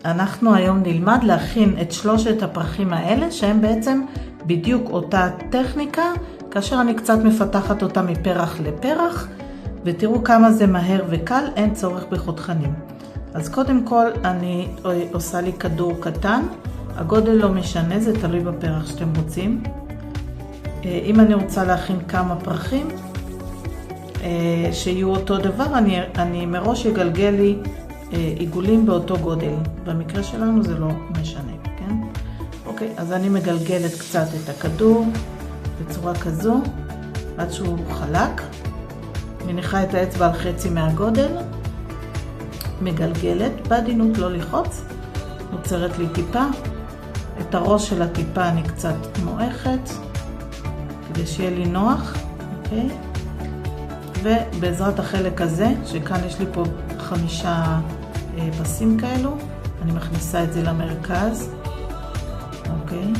אנחנו היום נלמד להכין את שלושת הפרחים האלה, שהם בעצם בדיוק אותה טכניקה, כאשר אני קצת מפתחת אותה מפרח לפרח, ותראו כמה זה מהר וקל, אין צורך בחותכנים. אז קודם כל אני עושה לי כדור קטן, הגודל לא משנה, זה תלוי בפרח שאתם רוצים. אם אני רוצה להכין כמה פרחים שיהיו אותו דבר, אני מראש אגלגל לי עיגולים באותו גודל. במקרה שלנו זה לא משנה, כן? אוקיי, אז אני מגלגלת קצת את הכדור בצורה כזו, עד שהוא חלק. מניחה את האצבע על חצי מהגודל, מגלגלת, בעדינות לא לחוץ, נוצרת לי טיפה. את הראש של הטיפה אני קצת מועכת, כדי שיהיה לי נוח, אוקיי? ובעזרת החלק הזה, שכאן יש לי פה 5 פסים כאלו, אני מכניסה את זה למרכז, אוקיי?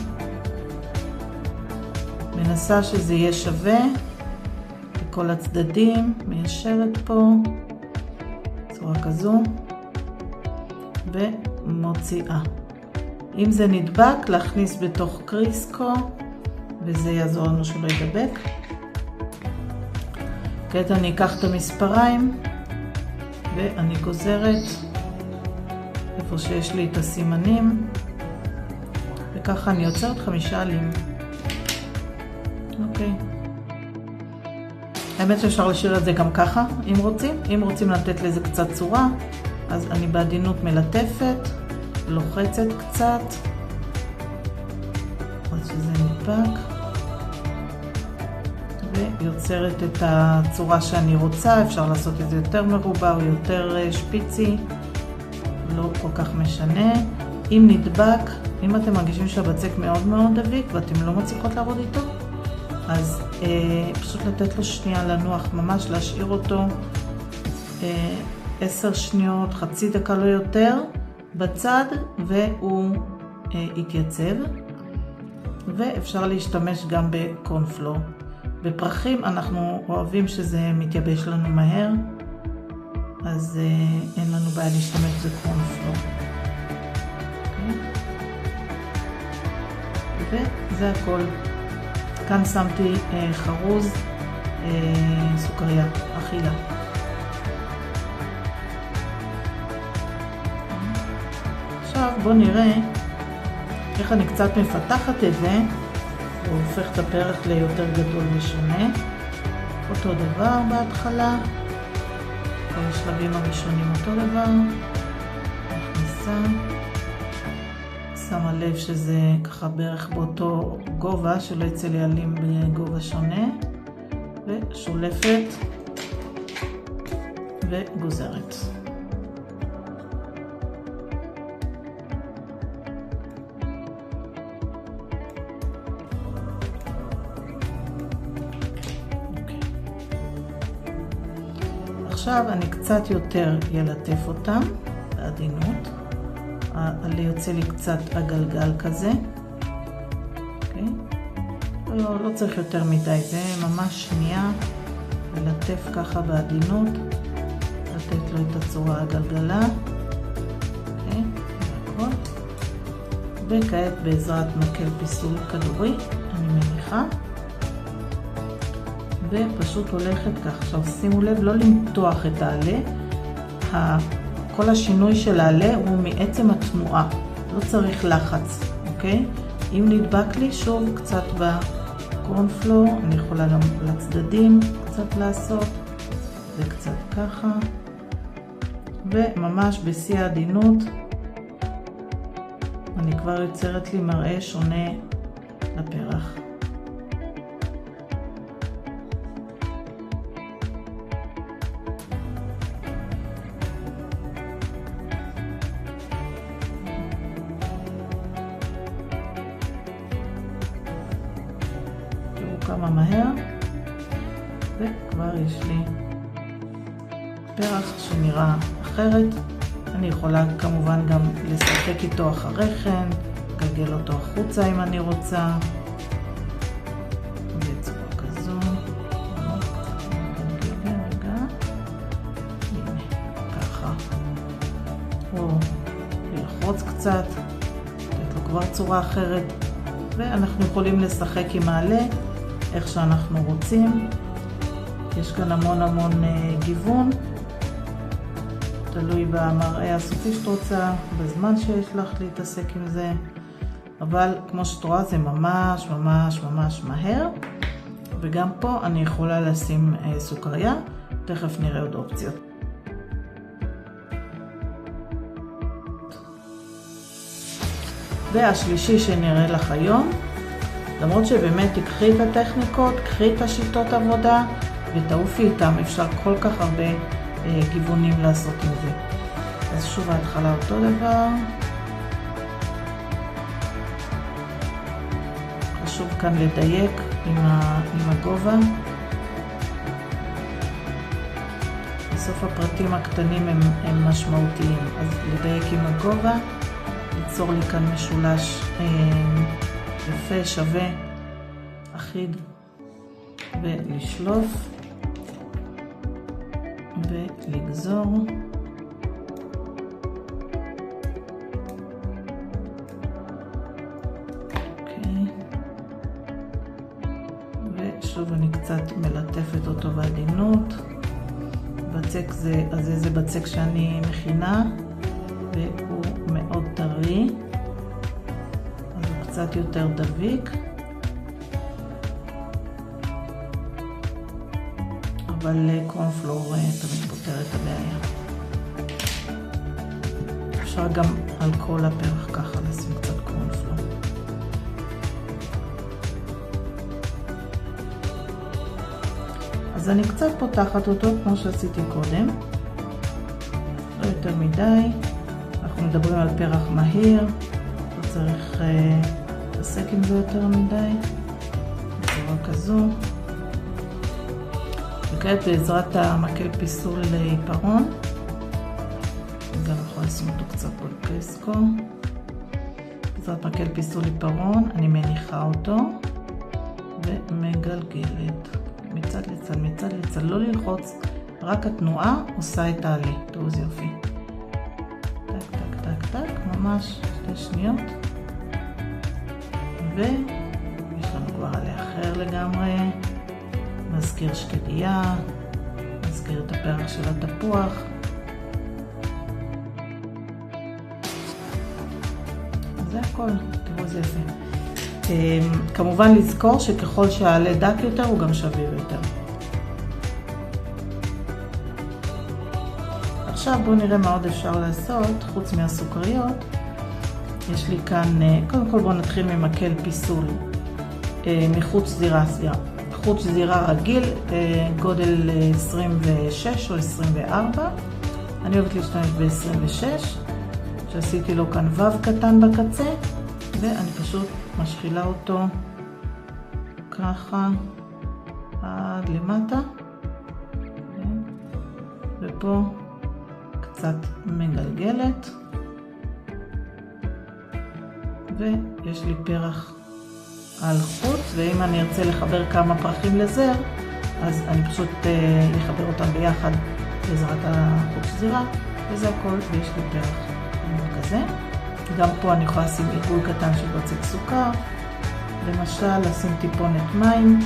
מנסה שזה יהיה שווה בכל הצדדים, מיישרת פה, בצורה כזו, ומוציאה. אם זה נדבק, להכניס בתוך קריסקו, וזה יעזור לנו שלא ידבק. כעת אני אקח את המספריים, ואני גוזרת איפה שיש לי את הסימנים, וככה אני יוצרת 5 עלים. אוקיי. האמת שאפשר לשאיר את זה גם ככה, אם רוצים. אם רוצים לתת לזה קצת צורה, אז אני בעדינות מלטפת, לוחצת קצת, עד שזה נדבק, ויוצרת את הצורה שאני רוצה. אפשר לעשות את זה יותר מרובע או יותר שפיצי, לא כל כך משנה. אם נדבק, אם אתם מרגישים שהבצק מאוד מאוד דביק ואתם לא מצליחות לעבוד איתו, אז פשוט לתת לו שנייה לנוח, ממש להשאיר אותו 10 שניות, חצי דקה לא יותר, בצד, והוא יתייצב. ואפשר להשתמש גם בקורנפלור. בפרחים אנחנו אוהבים שזה מתייבש לנו מהר, אז אין לנו בעיה להשתמש בקורנפלור. וזה הכל. כאן שמתי חרוז, סוכריה, אכילה. עכשיו בואו נראה איך אני קצת מפתחת את זה, והופך את הפרח ליותר גדול ושונה. אותו דבר בהתחלה, כל השלבים הראשונים אותו דבר. מכניסה, שמה לב שזה ככה בערך באותו גובה, שלא יצא לי עלים בגובה שונה, ושולפת וגוזרת. עכשיו אני קצת יותר ילטף אותם בעדינות. עלי יוצא לי קצת הגלגל כזה. אוקיי? לא צריך יותר מדי, זה ממש שנייה. ולטף ככה בעדינות. לתת לו את הצורה הגלגלה. אוקיי? והכל. וכעת בעזרת מקל פיסול כדורי, אני מניחה. ופשוט הולכת כך. עכשיו שימו לב לא למתוח את העלה. כל השינוי של העלה הוא מעצם התנועה, לא צריך לחץ, אוקיי? אם נדבק לי שוב קצת בקורנפלור, אני יכולה גם לצדדים קצת לעשות, וקצת ככה, וממש בשיא העדינות, אני כבר יוצרת לי מראה שונה לפרח. כמה מהר, וכבר יש לי פרח שנראה אחרת. אני יכולה כמובן גם לשחק איתו אחרי כן, לגלגל אותו החוצה אם אני רוצה, בצורה כזו. ככה, או ללחוץ לפרוץ קצת, לתת לו כבר צורה אחרת, ואנחנו יכולים לשחק עם העלה איך שאנחנו רוצים. יש כאן המון גיוון, תלוי במראה הסופי שאת רוצה, בזמן שיש לך להתעסק עם זה, אבל כמו שאת רואה זה ממש מהר. וגם פה אני יכולה לשים סוכריה, תכף נראה עוד אופציות. והשלישי שנראה לך היום, למרות שבאמת תקחי את הטכניקות, קחי את השיטות עבודה ותעופי איתם, אפשר כל כך הרבה גיוונים לעשות עם זה. אז שוב ההתחלה אותו דבר. חשוב כאן לדייק עם הגובה. בסוף הפרטים הקטנים הם משמעותיים, אז לדייק עם הגובה, ליצור לי כאן משולש יפה, שווה, אחיד, ולשלוף ולגזור. ושוב אני קצת מלטפת אותו בעדינות. בצק זה בצק שאני מכינה, והוא מאוד טרי, אז הוא קצת יותר דביק, אבל קורנפלור תמיד פותר את הבעיה. אפשר גם על כל הפרח ככה לשים קצת קורנפלור. אז אני קצת פותחת אותו כמו שעשיתי קודם, לא יותר מדי. אנחנו מדברים על פרח מהיר, לא צריך להתעסק עם זה יותר מדי, בצורה כזו. וכעת בעזרת המקל פיסול לעיפרון, גם יכול לשים אותו קצת בפסקו. בעזרת מקל פיסול עיפרון אני מניחה אותו ומגלגלת מצד לצד, מצד לצד, לא ללחוץ, רק התנועה עושה את העלי. תראו זה יופי. טק טק טק טק, ממש 2 שניות, ויש לנו כבר עלי אחר לגמרי, מזכיר שקדיה, מזכיר את הפרח של התפוח. זה הכל, תראו זה יפה. כמובן לזכור שככל שהעלה דק יותר הוא גם שביר יותר. עכשיו בואו נראה מה עוד אפשר לעשות חוץ מהסוכריות. יש לי כאן, קודם כל בואו נתחיל ממקל פיסול מחוץ זירה, חוץ זירה רגיל, גודל 26 או 24. אני אוהבת להשתמש ב-26, שעשיתי לו כאן וו קטן בקצה, ואני פשוט משחילה אותו ככה עד למטה, ופה קצת מגלגלת, ויש לי פרח על חוץ, ואם אני ארצה לחבר כמה פרחים לזר, אז אני פשוט אחבר אותם ביחד בעזרת החוץ זירה, וזה הכל, ויש לי פרח כזה. גם פה אני יכולה לשים עיגול קטן של בצק סוכר, למשל לשים טיפונת מים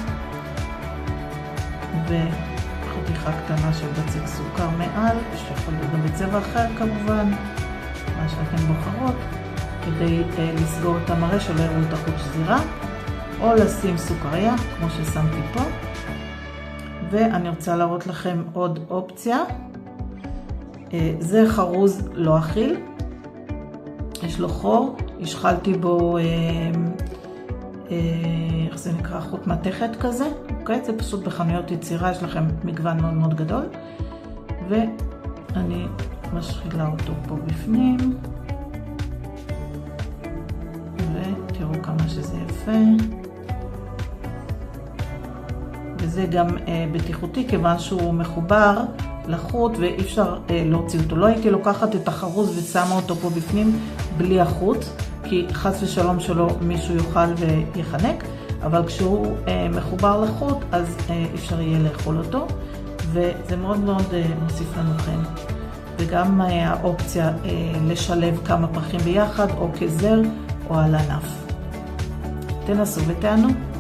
וחתיכה קטנה של בצק סוכר מעל, שיכול להיות גם בצבע אחר כמובן, מה שאתם בוחרות, כדי לסגור את המראה שלא יראו את החוץ זירה, או לשים סוכריה כמו ששמתי פה. ואני רוצה להראות לכם עוד אופציה, זה חרוז לא אכיל, יש לו חור, השחלתי בו, איך זה נקרא, חוט מתכת כזה, אוקיי? זה פשוט בחנויות יצירה, יש לכם מגוון מאוד מאוד גדול, ואני משחילה אותו פה בפנים, ותראו כמה שזה יפה. וזה גם בטיחותי כיוון שהוא מחובר לחוט ואי אפשר להוציא אותו. לא הייתי לוקחת את החרוז ושמה אותו פה בפנים בלי החוט, כי חס ושלום שלא מישהו יאכל ויחנק, אבל כשהוא מחובר לחוט אז אפשר יהיה לאכול אותו, וזה מאוד מאוד מוסיף לנו חן. וגם האופציה לשלב כמה פרחים ביחד או כזר או על ענף. תנסו ותענו.